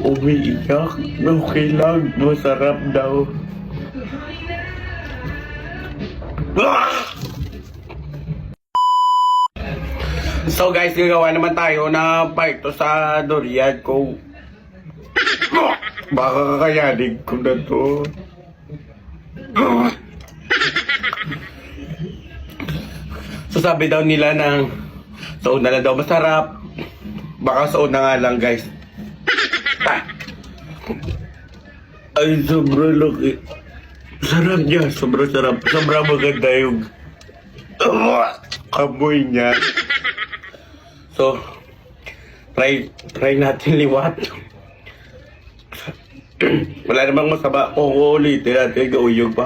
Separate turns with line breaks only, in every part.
umiiyak. Okay lang, masarap daw. So guys, gagawa naman tayo na part to sa durian ko. Baka kakayanin ko na to. So sabi daw nila ng sa una na daw masarap. Baka sa una nga lang guys. Ay, sobrang laki. Sarap niya, sobrang sarap. Sobrang maganda yung kamoy niya. So, try natin liwat. Wala namang masama kung ulitin natin gauyog pa.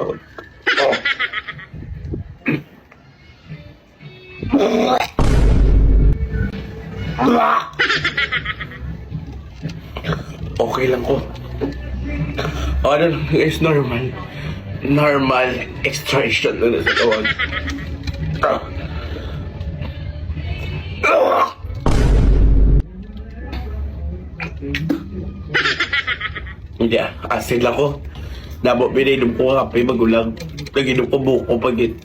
Okay lang ko. Ano is normal. Normal extraction na sa tawag. Hindi asin lang ko. Nabo pinainom ko kape magulang. Naginom ko buko pagit.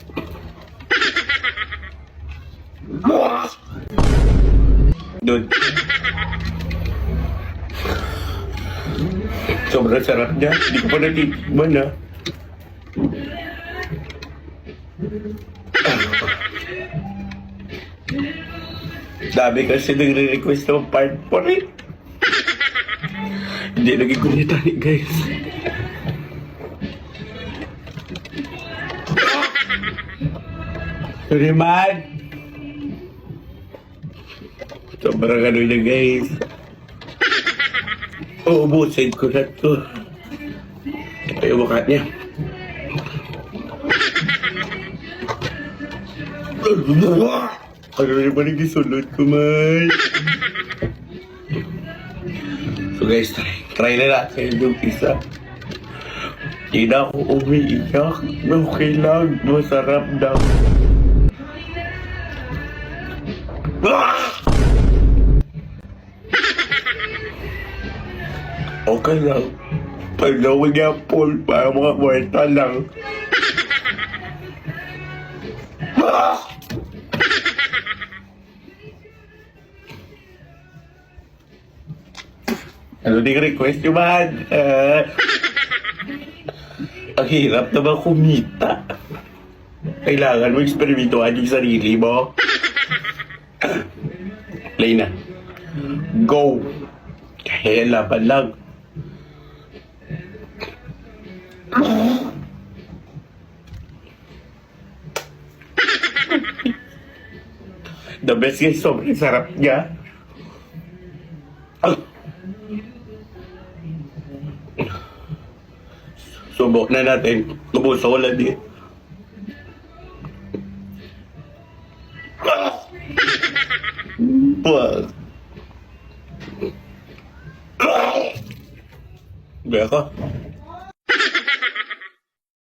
Doon. Sobrang sarap niya. Hindi ko pa natikman na. Dami kasi nagre-request ng part 4 eh. Hindi naging kunita ni guys. Sorry man. Sobrang ano niya guys. Uubusin ko na to. Ito yung mukha niya. Ano yung maling gisulot ko man. So guys, try na natin yung isa. Hindi na ako umiiyak. Okay lang, masarap daw. Okay lang. Pagdawag niya Paul para mga kwarta lang. Ano din request nyo man? Ang hirap naman kumita. Kailangan mo eksperimentuhan yung sarili mo. Play na. Go! Kaya laban lang. The best guys, sobrang sarap niya. Subok na natin. Tubuso ko lang din. Wag. Beka.